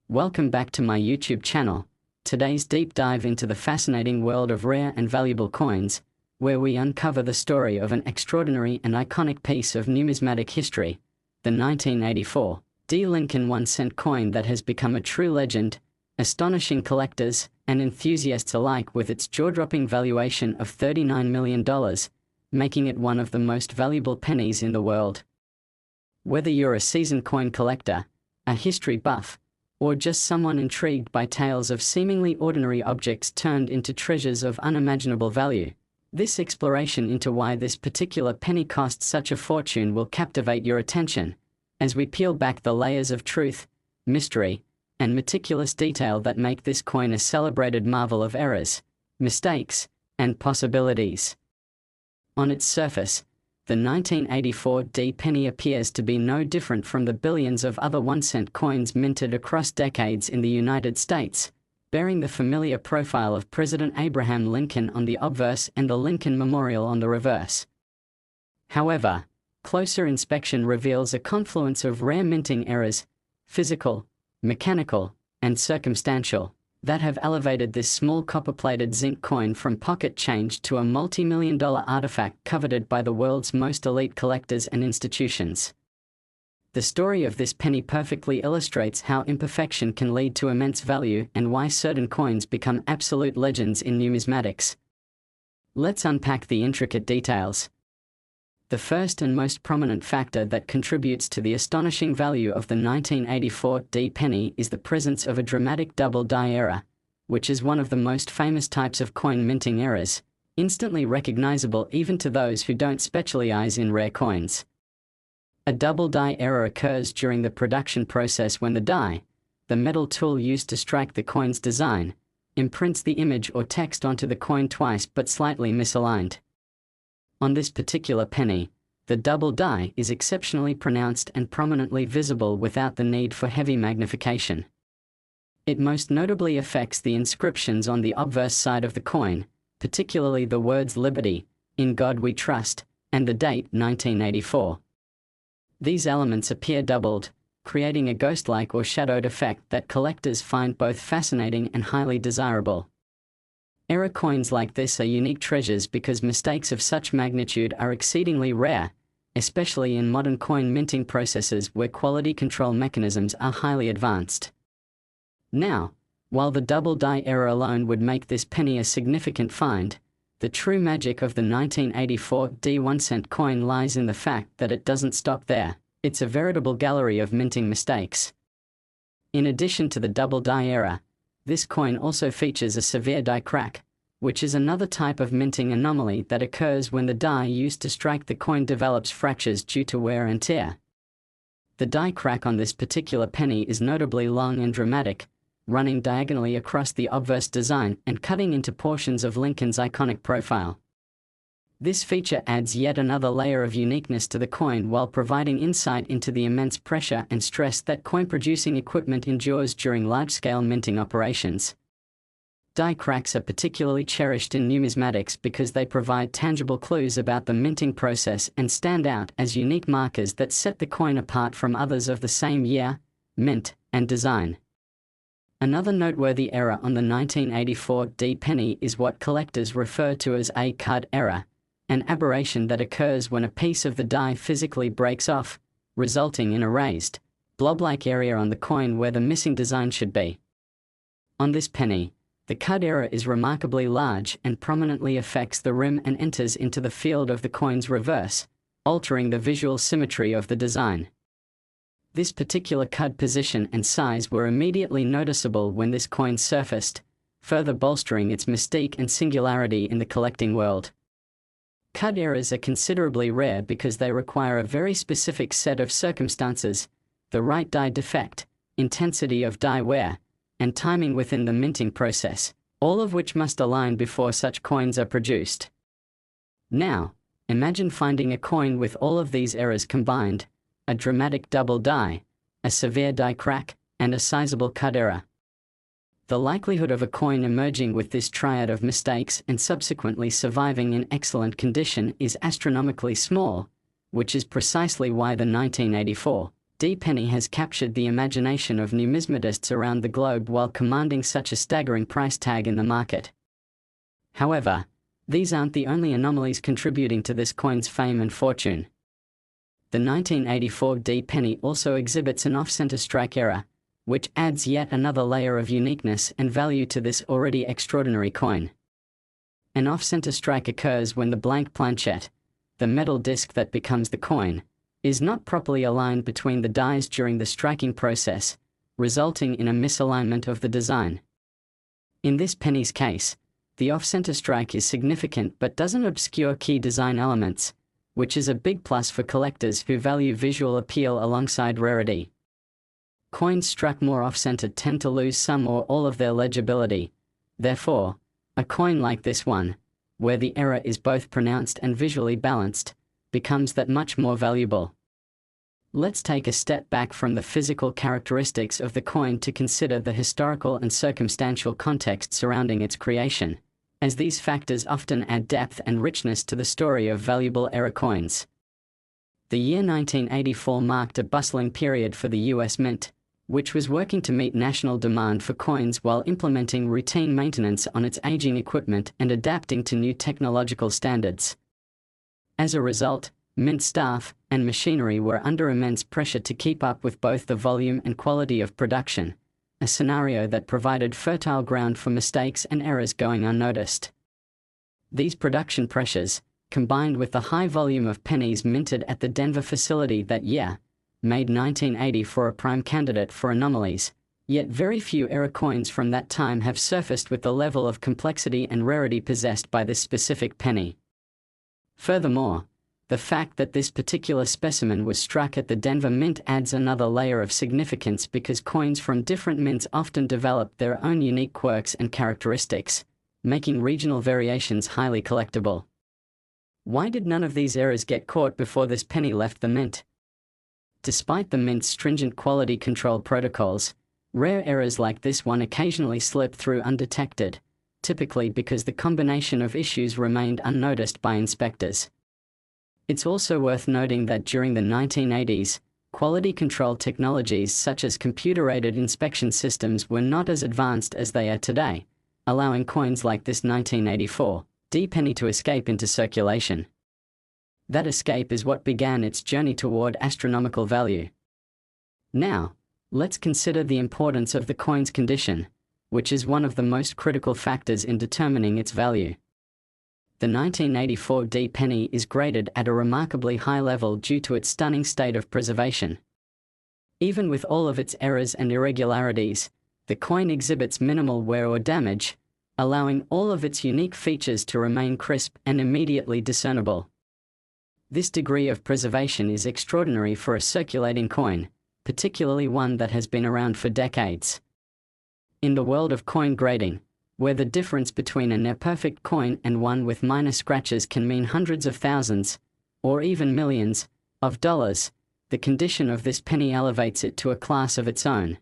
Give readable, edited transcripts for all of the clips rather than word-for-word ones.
Welcome back to my YouTube channel. Today's deep dive into the fascinating world of rare and valuable coins, where we uncover the story of an extraordinary and iconic piece of numismatic history, the 1984 D. Lincoln 1-cent coin that has become a true legend, astonishing collectors and enthusiasts alike with its jaw-dropping valuation of $39 million, making it one of the most valuable pennies in the world. Whether you're a seasoned coin collector, a history buff, or just someone intrigued by tales of seemingly ordinary objects turned into treasures of unimaginable value, this exploration into why this particular penny costs such a fortune will captivate your attention, as we peel back the layers of truth, mystery, and meticulous detail that make this coin a celebrated marvel of errors, mistakes, and possibilities. On its surface, the 1984 D penny appears to be no different from the billions of other 1-cent coins minted across decades in the United States, bearing the familiar profile of President Abraham Lincoln on the obverse and the Lincoln Memorial on the reverse. However, closer inspection reveals a confluence of rare minting errors, physical, mechanical, and circumstantial, that have elevated this small copper-plated zinc coin from pocket change to a multi-million-dollar artifact coveted by the world's most elite collectors and institutions. The story of this penny perfectly illustrates how imperfection can lead to immense value and why certain coins become absolute legends in numismatics. Let's unpack the intricate details. The first and most prominent factor that contributes to the astonishing value of the 1984 D penny is the presence of a dramatic double die error, which is one of the most famous types of coin minting errors, instantly recognizable even to those who don't specialize in rare coins. A double die error occurs during the production process when the die, the metal tool used to strike the coin's design, imprints the image or text onto the coin twice but slightly misaligned. On this particular penny, the double die is exceptionally pronounced and prominently visible without the need for heavy magnification. It most notably affects the inscriptions on the obverse side of the coin, particularly the words "Liberty," "In God We Trust," and the date 1984. These elements appear doubled, creating a ghost-like or shadowed effect that collectors find both fascinating and highly desirable. Error coins like this are unique treasures because mistakes of such magnitude are exceedingly rare, especially in modern coin minting processes where quality control mechanisms are highly advanced. Now, while the double die error alone would make this penny a significant find, the true magic of the 1984 D 1-cent coin lies in the fact that it doesn't stop there. It's a veritable gallery of minting mistakes. In addition to the double die error, this coin also features a severe die crack, which is another type of minting anomaly that occurs when the die used to strike the coin develops fractures due to wear and tear. The die crack on this particular penny is notably long and dramatic, running diagonally across the obverse design and cutting into portions of Lincoln's iconic profile. This feature adds yet another layer of uniqueness to the coin while providing insight into the immense pressure and stress that coin-producing equipment endures during large-scale minting operations. Die cracks are particularly cherished in numismatics because they provide tangible clues about the minting process and stand out as unique markers that set the coin apart from others of the same year, mint, and design. Another noteworthy error on the 1984 D penny is what collectors refer to as a cud error, an aberration that occurs when a piece of the die physically breaks off, resulting in a raised, blob-like area on the coin where the missing design should be. On this penny, the cud error is remarkably large and prominently affects the rim and enters into the field of the coin's reverse, altering the visual symmetry of the design. This particular cud position and size were immediately noticeable when this coin surfaced, further bolstering its mystique and singularity in the collecting world. Cud errors are considerably rare because they require a very specific set of circumstances: the right die defect, intensity of die wear, and timing within the minting process, all of which must align before such coins are produced. Now, imagine finding a coin with all of these errors combined: a dramatic double die, a severe die crack, and a sizable cud error. The likelihood of a coin emerging with this triad of mistakes and subsequently surviving in excellent condition is astronomically small, which is precisely why the 1984 D-penny has captured the imagination of numismatists around the globe while commanding such a staggering price tag in the market. However, these aren't the only anomalies contributing to this coin's fame and fortune. The 1984 D-penny also exhibits an off-center strike error, which adds yet another layer of uniqueness and value to this already extraordinary coin. An off-center strike occurs when the blank planchette, the metal disc that becomes the coin, is not properly aligned between the dies during the striking process, resulting in a misalignment of the design. In this penny's case, the off-center strike is significant but doesn't obscure key design elements, which is a big plus for collectors who value visual appeal alongside rarity. Coins struck more off-center tend to lose some or all of their legibility. Therefore, a coin like this one, where the error is both pronounced and visually balanced, becomes that much more valuable. Let's take a step back from the physical characteristics of the coin to consider the historical and circumstantial context surrounding its creation, as these factors often add depth and richness to the story of valuable era coins. The year 1984 marked a bustling period for the US Mint, which was working to meet national demand for coins while implementing routine maintenance on its aging equipment and adapting to new technological standards. As a result, Mint staff and machinery were under immense pressure to keep up with both the volume and quality of production, a scenario that provided fertile ground for mistakes and errors going unnoticed. These production pressures, combined with the high volume of pennies minted at the Denver facility that year, made 1984 a prime candidate for anomalies, yet very few era coins from that time have surfaced with the level of complexity and rarity possessed by this specific penny. Furthermore, the fact that this particular specimen was struck at the Denver Mint adds another layer of significance because coins from different mints often develop their own unique quirks and characteristics, making regional variations highly collectible. Why did none of these errors get caught before this penny left the mint? Despite the mint's stringent quality control protocols, rare errors like this one occasionally slip through undetected, typically because the combination of issues remained unnoticed by inspectors. It's also worth noting that during the 1980s, quality control technologies such as computer-aided inspection systems were not as advanced as they are today, allowing coins like this 1984 D-penny to escape into circulation. That escape is what began its journey toward astronomical value. Now, let's consider the importance of the coin's condition, which is one of the most critical factors in determining its value. The 1984 D-penny is graded at a remarkably high level due to its stunning state of preservation. Even with all of its errors and irregularities, the coin exhibits minimal wear or damage, allowing all of its unique features to remain crisp and immediately discernible. This degree of preservation is extraordinary for a circulating coin, particularly one that has been around for decades. In the world of coin grading, where the difference between a near-perfect coin and one with minor scratches can mean hundreds of thousands, or even millions, of dollars, the condition of this penny elevates it to a class of its own.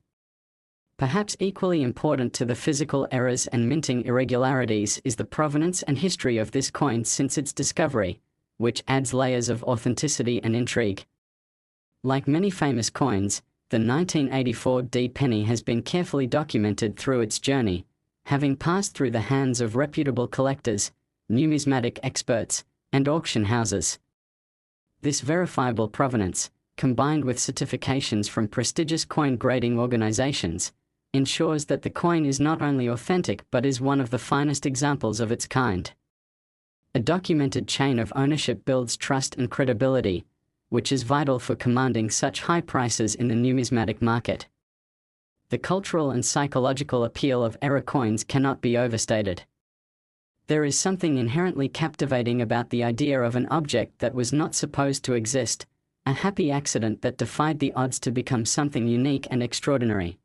Perhaps equally important to the physical errors and minting irregularities is the provenance and history of this coin since its discovery, which adds layers of authenticity and intrigue. Like many famous coins, the 1984 D-penny has been carefully documented through its journey, having passed through the hands of reputable collectors, numismatic experts, and auction houses. This verifiable provenance, combined with certifications from prestigious coin grading organizations, ensures that the coin is not only authentic but is one of the finest examples of its kind. A documented chain of ownership builds trust and credibility, which is vital for commanding such high prices in the numismatic market. The cultural and psychological appeal of era coins cannot be overstated. There is something inherently captivating about the idea of an object that was not supposed to exist, a happy accident that defied the odds to become something unique and extraordinary.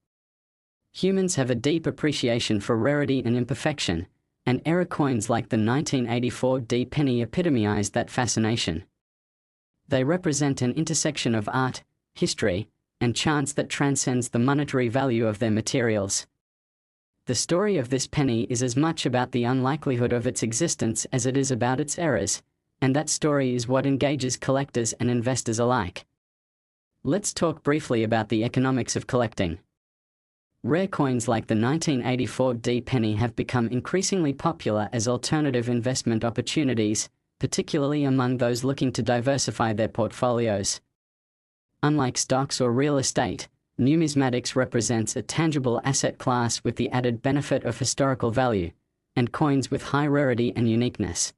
Humans have a deep appreciation for rarity and imperfection, and era coins like the 1984 D-penny epitomize that fascination. They represent an intersection of art, history, and chance that transcends the monetary value of their materials. The story of this penny is as much about the unlikelihood of its existence as it is about its errors, and that story is what engages collectors and investors alike. Let's talk briefly about the economics of collecting. Rare coins like the 1984 D penny have become increasingly popular as alternative investment opportunities, particularly among those looking to diversify their portfolios. Unlike stocks or real estate, numismatics represents a tangible asset class with the added benefit of historical value, and coins with high rarity and uniqueness.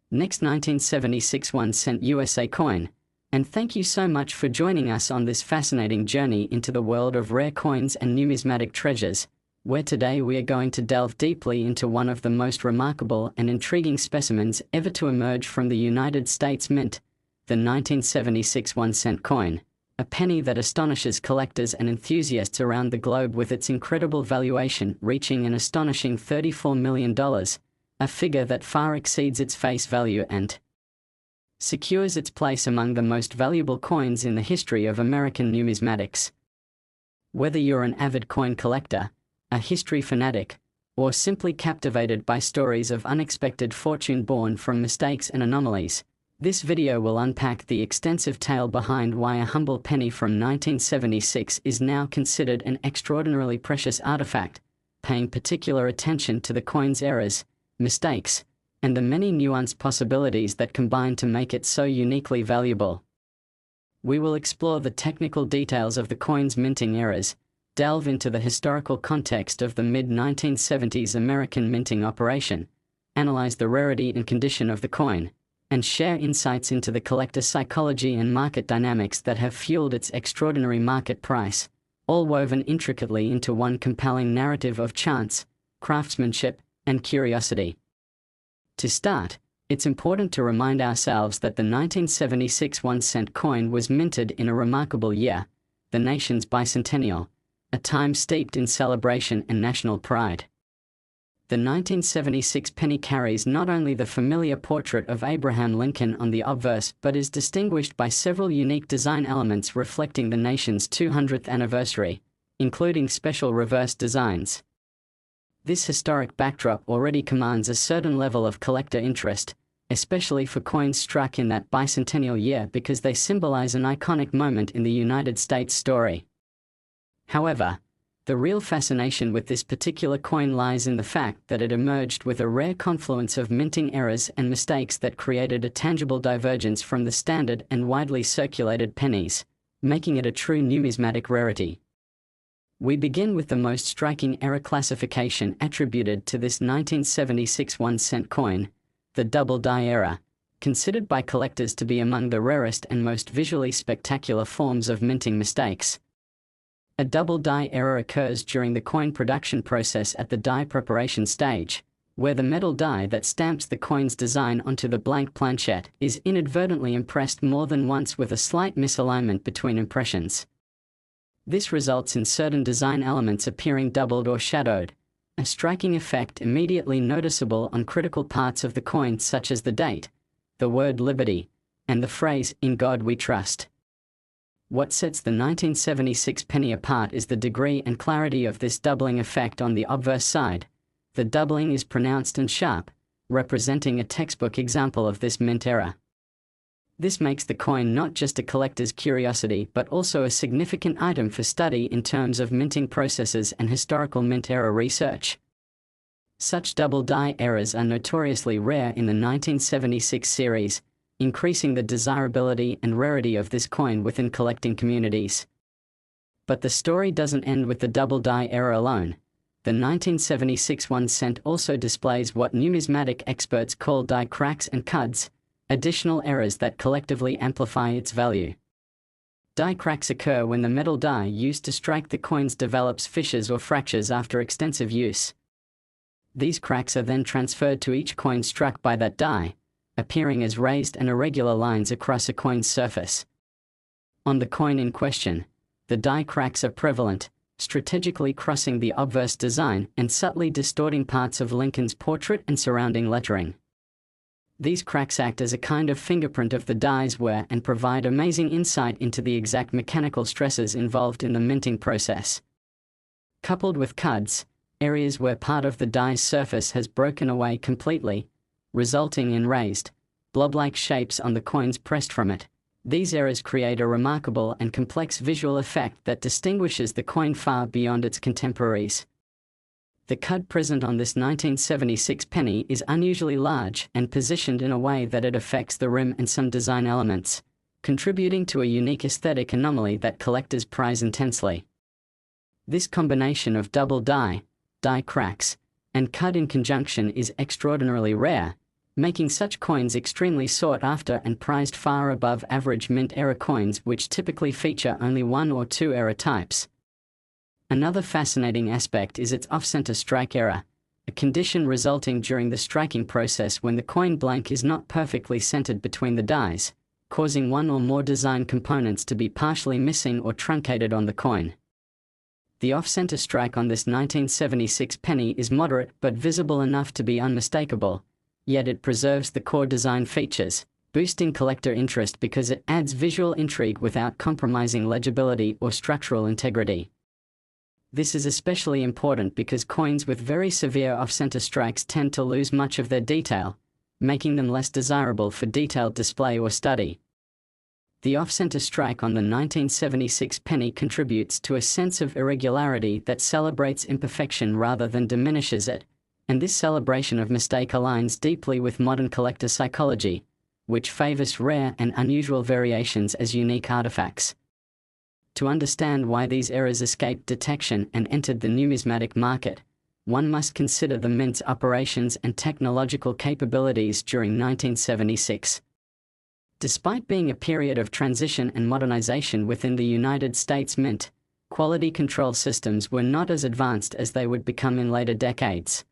Next, 1976 1-cent USA coin. And thank you so much for joining us on this fascinating journey into the world of rare coins and numismatic treasures, where today we are going to delve deeply into one of the most remarkable and intriguing specimens ever to emerge from the United States Mint, the 1976 1-cent coin, a penny that astonishes collectors and enthusiasts around the globe with its incredible valuation reaching an astonishing $34 million, a figure that far exceeds its face value and secures its place among the most valuable coins in the history of American numismatics. Whether you're an avid coin collector, a history fanatic, or simply captivated by stories of unexpected fortune born from mistakes and anomalies, this video will unpack the extensive tale behind why a humble penny from 1976 is now considered an extraordinarily precious artifact, paying particular attention to the coin's errors, mistakes, and the many nuanced possibilities that combine to make it so uniquely valuable. We will explore the technical details of the coin's minting errors, delve into the historical context of the mid-1970s American minting operation, analyze the rarity and condition of the coin, and share insights into the collector psychology and market dynamics that have fueled its extraordinary market price, all woven intricately into one compelling narrative of chance, craftsmanship, and curiosity. To start, it's important to remind ourselves that the 1976 1-cent coin was minted in a remarkable year, the nation's bicentennial, a time steeped in celebration and national pride. The 1976 penny carries not only the familiar portrait of Abraham Lincoln on the obverse but is distinguished by several unique design elements reflecting the nation's 200th anniversary, including special reverse designs. This historic backdrop already commands a certain level of collector interest, especially for coins struck in that bicentennial year because they symbolize an iconic moment in the United States story. However, the real fascination with this particular coin lies in the fact that it emerged with a rare confluence of minting errors and mistakes that created a tangible divergence from the standard and widely circulated pennies, making it a true numismatic rarity. We begin with the most striking error classification attributed to this 1976 1-cent coin, the double die error, considered by collectors to be among the rarest and most visually spectacular forms of minting mistakes. A double die error occurs during the coin production process at the die preparation stage, where the metal die that stamps the coin's design onto the blank planchette is inadvertently impressed more than once with a slight misalignment between impressions. This results in certain design elements appearing doubled or shadowed, a striking effect immediately noticeable on critical parts of the coin such as the date, the word liberty, and the phrase, "In God We Trust." What sets the 1976 penny apart is the degree and clarity of this doubling effect on the obverse side. The doubling is pronounced and sharp, representing a textbook example of this mint error. This makes the coin not just a collector's curiosity but also a significant item for study in terms of minting processes and historical mint error research. Such double die errors are notoriously rare in the 1976 series, increasing the desirability and rarity of this coin within collecting communities. But the story doesn't end with the double die error alone. The 1976 1-cent also displays what numismatic experts call die cracks and cuds, additional errors that collectively amplify its value. Die cracks occur when the metal die used to strike the coins develops fissures or fractures after extensive use. These cracks are then transferred to each coin struck by that die, appearing as raised and irregular lines across a coin's surface. On the coin in question, the die cracks are prevalent, strategically crossing the obverse design and subtly distorting parts of Lincoln's portrait and surrounding lettering. These cracks act as a kind of fingerprint of the die's wear and provide amazing insight into the exact mechanical stresses involved in the minting process. Coupled with cuds, areas where part of the die's surface has broken away completely, resulting in raised, blob-like shapes on the coins pressed from it, These errors create a remarkable and complex visual effect that distinguishes the coin far beyond its contemporaries. The cud present on this 1976 penny is unusually large and positioned in a way that it affects the rim and some design elements, contributing to a unique aesthetic anomaly that collectors prize intensely. This combination of double die cracks, and cud in conjunction is extraordinarily rare, making such coins extremely sought after and prized far above average mint error coins, which typically feature only one or two error types. Another fascinating aspect is its off-center strike error, a condition resulting during the striking process when the coin blank is not perfectly centered between the dies, causing one or more design components to be partially missing or truncated on the coin. The off-center strike on this 1976 penny is moderate but visible enough to be unmistakable, yet it preserves the core design features, boosting collector interest because it adds visual intrigue without compromising legibility or structural integrity. This is especially important because coins with very severe off-center strikes tend to lose much of their detail, making them less desirable for detailed display or study. The off-center strike on the 1976 penny contributes to a sense of irregularity that celebrates imperfection rather than diminishes it, and this celebration of mistake aligns deeply with modern collector psychology, which favors rare and unusual variations as unique artifacts. To understand why these errors escaped detection and entered the numismatic market, one must consider the mint's operations and technological capabilities during 1976. Despite being a period of transition and modernization within the United States Mint, quality control systems were not as advanced as they would become in later decades.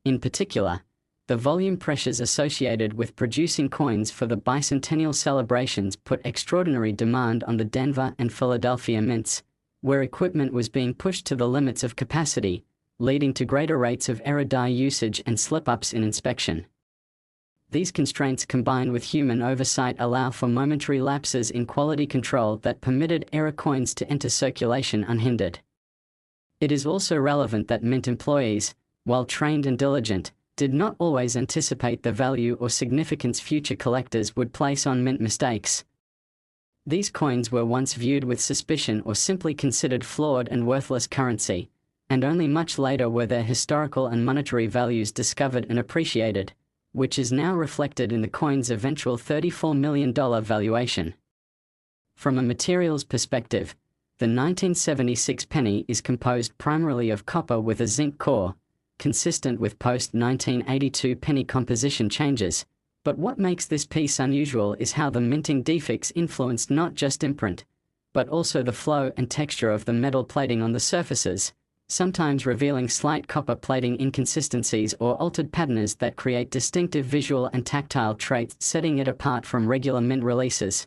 In particular, the volume pressures associated with producing coins for the bicentennial celebrations put extraordinary demand on the Denver and Philadelphia mints, where equipment was being pushed to the limits of capacity, leading to greater rates of error die usage and slip-ups in inspection. These constraints combined with human oversight allow for momentary lapses in quality control that permitted error coins to enter circulation unhindered. It is also relevant that mint employees, while trained and diligent, did not always anticipate the value or significance future collectors would place on mint mistakes. These coins were once viewed with suspicion or simply considered flawed and worthless currency, and only much later were their historical and monetary values discovered and appreciated, which is now reflected in the coin's eventual $34 million valuation. From a materials perspective, the 1976 penny is composed primarily of copper with a zinc core, consistent with post-1982 penny composition changes, but what makes this piece unusual is how the minting defects influenced not just imprint, but also the flow and texture of the metal plating on the surfaces, sometimes revealing slight copper plating inconsistencies or altered patterns that create distinctive visual and tactile traits, setting it apart from regular mint releases.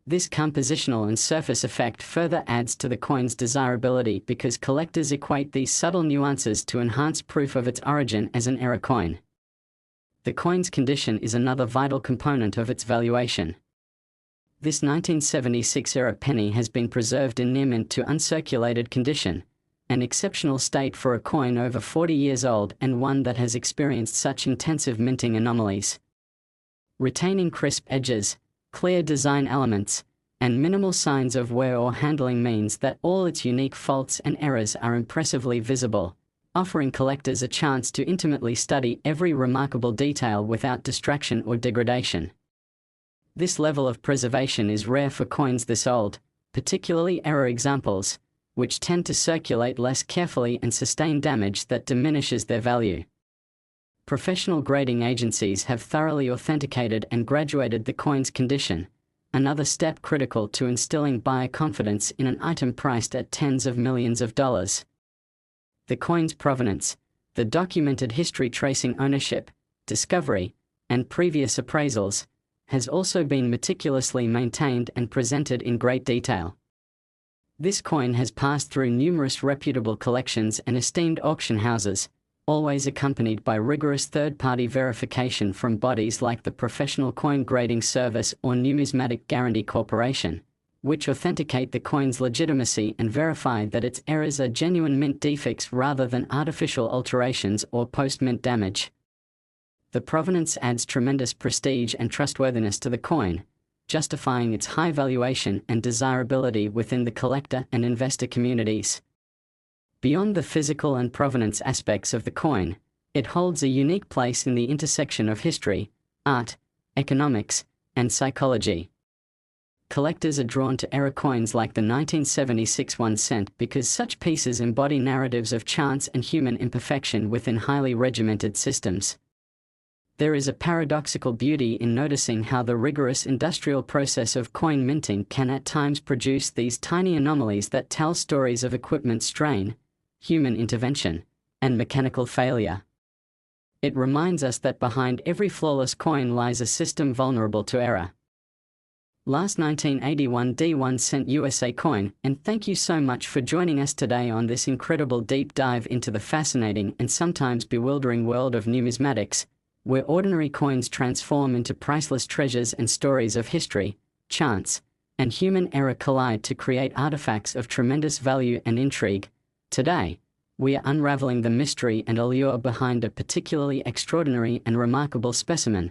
This compositional and surface effect further adds to the coin's desirability because collectors equate these subtle nuances to enhance proof of its origin as an error coin. The coin's condition is another vital component of its valuation. This 1976 era penny has been preserved in near mint to uncirculated condition, an exceptional state for a coin over 40 years old and one that has experienced such intensive minting anomalies. Retaining crisp edges, clear design elements, and minimal signs of wear or handling means that all its unique faults and errors are impressively visible, offering collectors a chance to intimately study every remarkable detail without distraction or degradation. This level of preservation is rare for coins this old, particularly error examples, which tend to circulate less carefully and sustain damage that diminishes their value. Professional grading agencies have thoroughly authenticated and graduated the coin's condition, another step critical to instilling buyer confidence in an item priced at tens of millions of dollars. The coin's provenance, the documented history tracing ownership, discovery, and previous appraisals, has also been meticulously maintained and presented in great detail. This coin has passed through numerous reputable collections and esteemed auction houses, always accompanied by rigorous third-party verification from bodies like the Professional Coin Grading Service or Numismatic Guarantee Corporation, which authenticate the coin's legitimacy and verify that its errors are genuine mint defects rather than artificial alterations or post-mint damage. The provenance adds tremendous prestige and trustworthiness to the coin, justifying its high valuation and desirability within the collector and investor communities. Beyond the physical and provenance aspects of the coin, it holds a unique place in the intersection of history, art, economics, and psychology. Collectors are drawn to era coins like the 1976 1 cent because such pieces embody narratives of chance and human imperfection within highly regimented systems. There is a paradoxical beauty in noticing how the rigorous industrial process of coin minting can at times produce these tiny anomalies that tell stories of equipment strain, human intervention, and mechanical failure. It reminds us that behind every flawless coin lies a system vulnerable to error. Last 1981 D1 cent USA coin, and thank you so much for joining us today on this incredible deep dive into the fascinating and sometimes bewildering world of numismatics, where ordinary coins transform into priceless treasures and stories of history, chance, and human error collide to create artifacts of tremendous value and intrigue. Today, we are unraveling the mystery and allure behind a particularly extraordinary and remarkable specimen,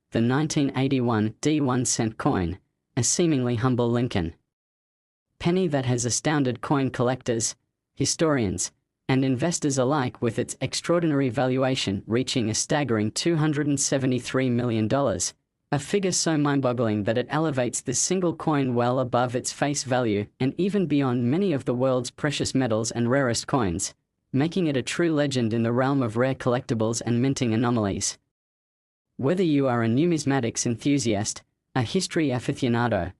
the 1981 D1 cent coin, a seemingly humble Lincoln penny that has astounded coin collectors, historians, and investors alike with its extraordinary valuation reaching a staggering $273 million, a figure so mind-boggling that it elevates this single coin well above its face value and even beyond many of the world's precious metals and rarest coins, making it a true legend in the realm of rare collectibles and minting anomalies. Whether you are a numismatics enthusiast, a history aficionado,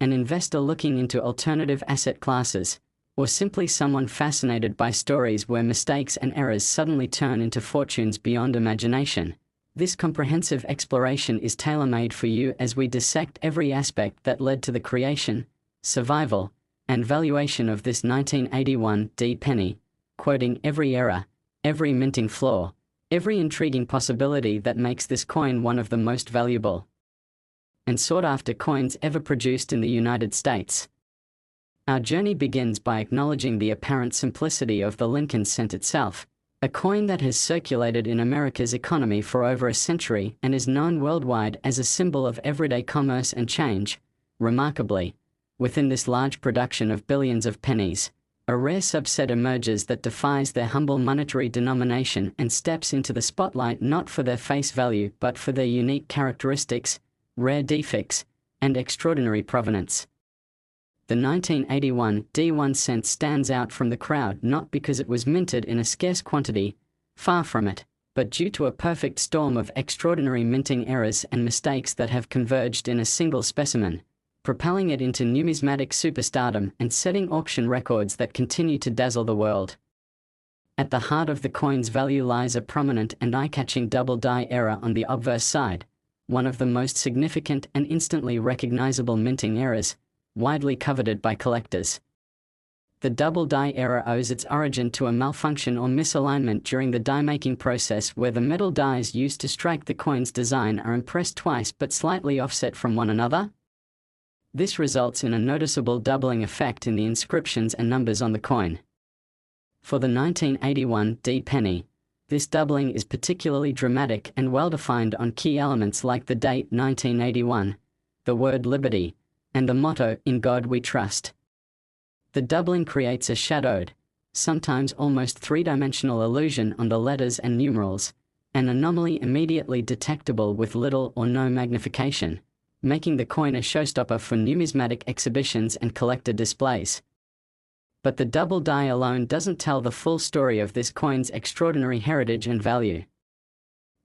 an investor looking into alternative asset classes, or simply someone fascinated by stories where mistakes and errors suddenly turn into fortunes beyond imagination, this comprehensive exploration is tailor-made for you as we dissect every aspect that led to the creation, survival, and valuation of this 1981 D penny, quoting every era, every minting flaw, every intriguing possibility that makes this coin one of the most valuable and sought-after coins ever produced in the United States. Our journey begins by acknowledging the apparent simplicity of the Lincoln cent itself, a coin that has circulated in America's economy for over a century and is known worldwide as a symbol of everyday commerce and change. Remarkably, within this large production of billions of pennies, a rare subset emerges that defies their humble monetary denomination and steps into the spotlight not for their face value but for their unique characteristics, rare defects, and extraordinary provenance. The 1981 D1 cent stands out from the crowd not because it was minted in a scarce quantity, far from it, but due to a perfect storm of extraordinary minting errors and mistakes that have converged in a single specimen, propelling it into numismatic superstardom and setting auction records that continue to dazzle the world. At the heart of the coin's value lies a prominent and eye-catching double die error on the obverse side, one of the most significant and instantly recognizable minting errors, widely coveted by collectors. The double die error owes its origin to a malfunction or misalignment during the die-making process where the metal dies used to strike the coin's design are impressed twice but slightly offset from one another. This results in a noticeable doubling effect in the inscriptions and numbers on the coin. For the 1981 D penny, this doubling is particularly dramatic and well-defined on key elements like the date 1981, the word liberty, and the motto, "In God We Trust." The doubling creates a shadowed, sometimes almost three-dimensional illusion on the letters and numerals, an anomaly immediately detectable with little or no magnification, making the coin a showstopper for numismatic exhibitions and collector displays. But the double die alone doesn't tell the full story of this coin's extraordinary heritage and value.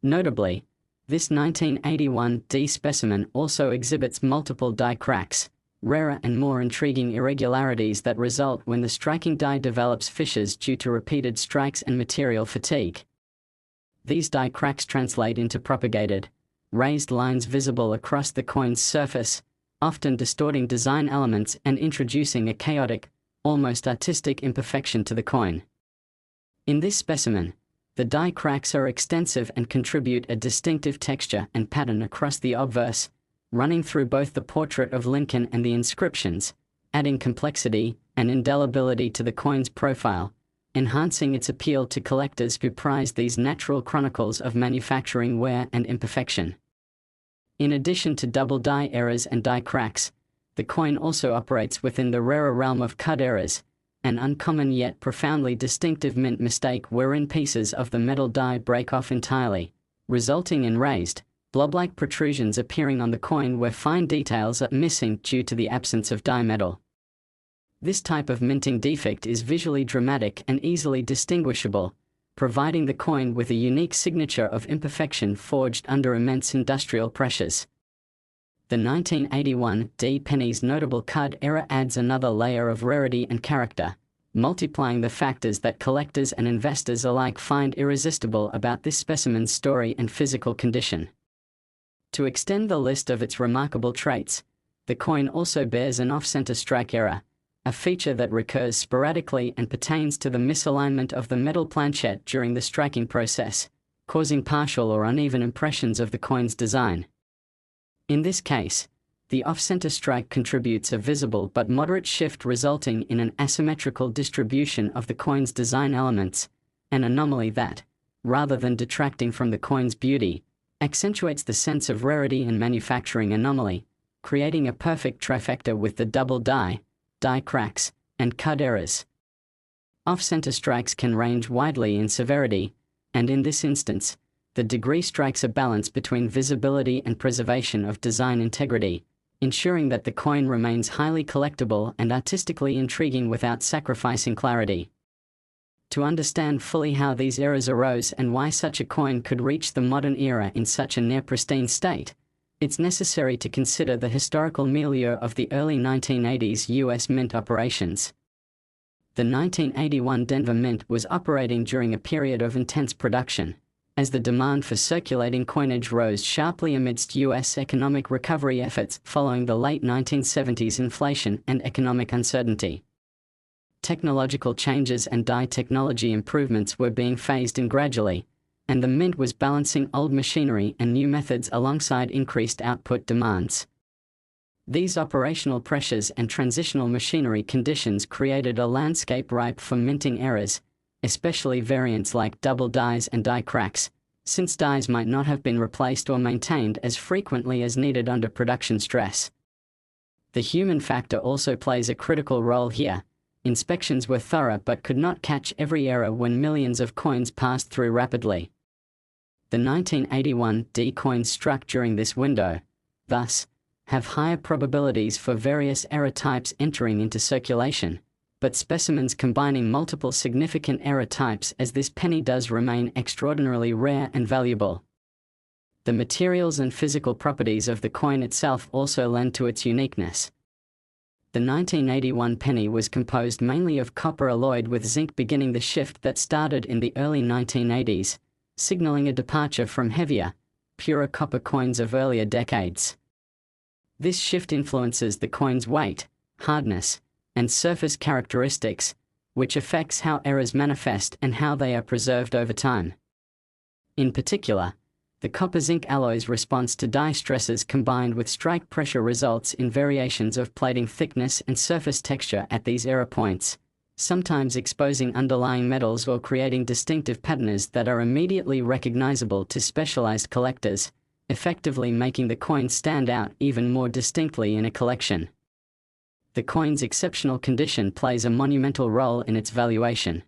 Notably, this 1981 D specimen also exhibits multiple die cracks, rarer and more intriguing irregularities that result when the striking die develops fissures due to repeated strikes and material fatigue. These die cracks translate into propagated, raised lines visible across the coin's surface, often distorting design elements and introducing a chaotic, almost artistic imperfection to the coin. In this specimen, the die cracks are extensive and contribute a distinctive texture and pattern across the obverse, running through both the portrait of Lincoln and the inscriptions, adding complexity and indelibility to the coin's profile, enhancing its appeal to collectors who prize these natural chronicles of manufacturing wear and imperfection. In addition to double die errors and die cracks, the coin also operates within the rarer realm of cud errors, an uncommon yet profoundly distinctive mint mistake wherein pieces of the metal die break off entirely, resulting in raised, blob-like protrusions appearing on the coin where fine details are missing due to the absence of die metal. This type of minting defect is visually dramatic and easily distinguishable, providing the coin with a unique signature of imperfection forged under immense industrial pressures. The 1981 D Pennies notable cud error adds another layer of rarity and character, multiplying the factors that collectors and investors alike find irresistible about this specimen's story and physical condition. To extend the list of its remarkable traits, the coin also bears an off-center strike error, a feature that recurs sporadically and pertains to the misalignment of the metal planchette during the striking process, causing partial or uneven impressions of the coin's design. In this case, the off-center strike contributes a visible but moderate shift resulting in an asymmetrical distribution of the coin's design elements, an anomaly that, rather than detracting from the coin's beauty, accentuates the sense of rarity and manufacturing anomaly, creating a perfect trifecta with the double die cracks, and cud errors. Off-center strikes can range widely in severity, and in this instance, the degree strikes a balance between visibility and preservation of design integrity, ensuring that the coin remains highly collectible and artistically intriguing without sacrificing clarity. To understand fully how these errors arose and why such a coin could reach the modern era in such a near-pristine state, it's necessary to consider the historical milieu of the early 1980s U.S. mint operations. The 1981 Denver Mint was operating during a period of intense production, as the demand for circulating coinage rose sharply amidst U.S. economic recovery efforts following the late 1970s inflation and economic uncertainty. Technological changes and die technology improvements were being phased in gradually, and the mint was balancing old machinery and new methods alongside increased output demands. These operational pressures and transitional machinery conditions created a landscape ripe for minting errors, especially variants like double dies and die cracks, since dies might not have been replaced or maintained as frequently as needed under production stress. The human factor also plays a critical role here. Inspections were thorough but could not catch every error when millions of coins passed through rapidly. The 1981 D coins struck during this window, thus, have higher probabilities for various error types entering into circulation, but specimens combining multiple significant error types as this penny does remain extraordinarily rare and valuable. The materials and physical properties of the coin itself also lend to its uniqueness. The 1981 penny was composed mainly of copper alloyed with zinc, beginning the shift that started in the early 1980s, signaling a departure from heavier, purer copper coins of earlier decades. This shift influences the coin's weight, hardness, and surface characteristics, which affects how errors manifest and how they are preserved over time. In particular, the copper-zinc alloy's response to die stresses combined with strike pressure results in variations of plating thickness and surface texture at these error points, sometimes exposing underlying metals or creating distinctive patterns that are immediately recognizable to specialized collectors, effectively making the coin stand out even more distinctly in a collection. The coin's exceptional condition plays a monumental role in its valuation.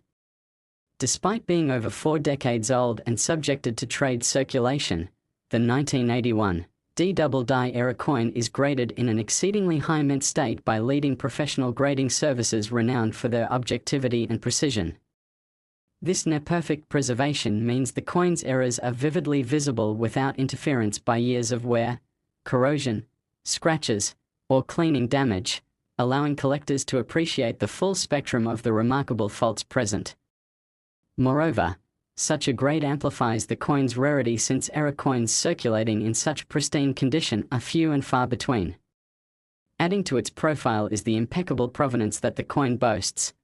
Despite being over 4 decades old and subjected to trade circulation, the 1981 D double die era coin is graded in an exceedingly high mint state by leading professional grading services renowned for their objectivity and precision. This near-perfect preservation means the coin's errors are vividly visible without interference by years of wear, corrosion, scratches, or cleaning damage, allowing collectors to appreciate the full spectrum of the remarkable faults present. Moreover, such a grade amplifies the coin's rarity since error coins circulating in such pristine condition are few and far between. Adding to its profile is the impeccable provenance that the coin boasts.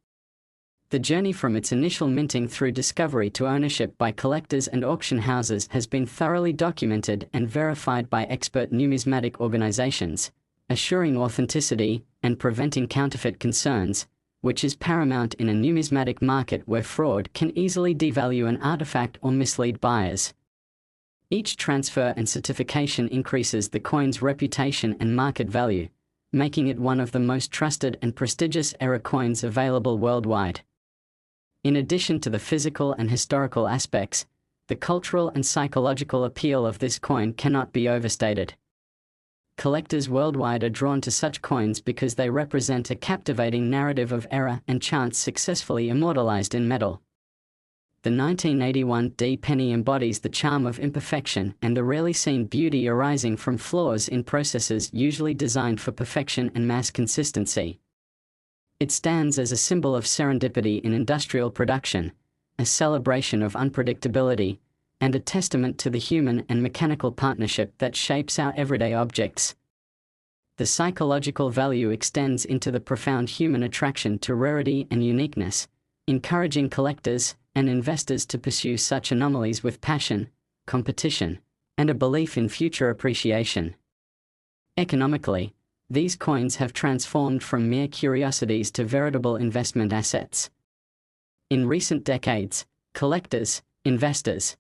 The journey from its initial minting through discovery to ownership by collectors and auction houses has been thoroughly documented and verified by expert numismatic organizations, assuring authenticity and preventing counterfeit concerns, which is paramount in a numismatic market where fraud can easily devalue an artifact or mislead buyers. Each transfer and certification increases the coin's reputation and market value, making it one of the most trusted and prestigious era coins available worldwide. In addition to the physical and historical aspects, the cultural and psychological appeal of this coin cannot be overstated. Collectors worldwide are drawn to such coins because they represent a captivating narrative of era and chance successfully immortalized in metal. The 1981 D penny embodies the charm of imperfection and the rarely seen beauty arising from flaws in processes usually designed for perfection and mass consistency. It stands as a symbol of serendipity in industrial production, a celebration of unpredictability, and a testament to the human and mechanical partnership that shapes our everyday objects. The psychological value extends into the profound human attraction to rarity and uniqueness, encouraging collectors and investors to pursue such anomalies with passion, competition, and a belief in future appreciation. Economically, these coins have transformed from mere curiosities to veritable investment assets. In recent decades, collectors, investors,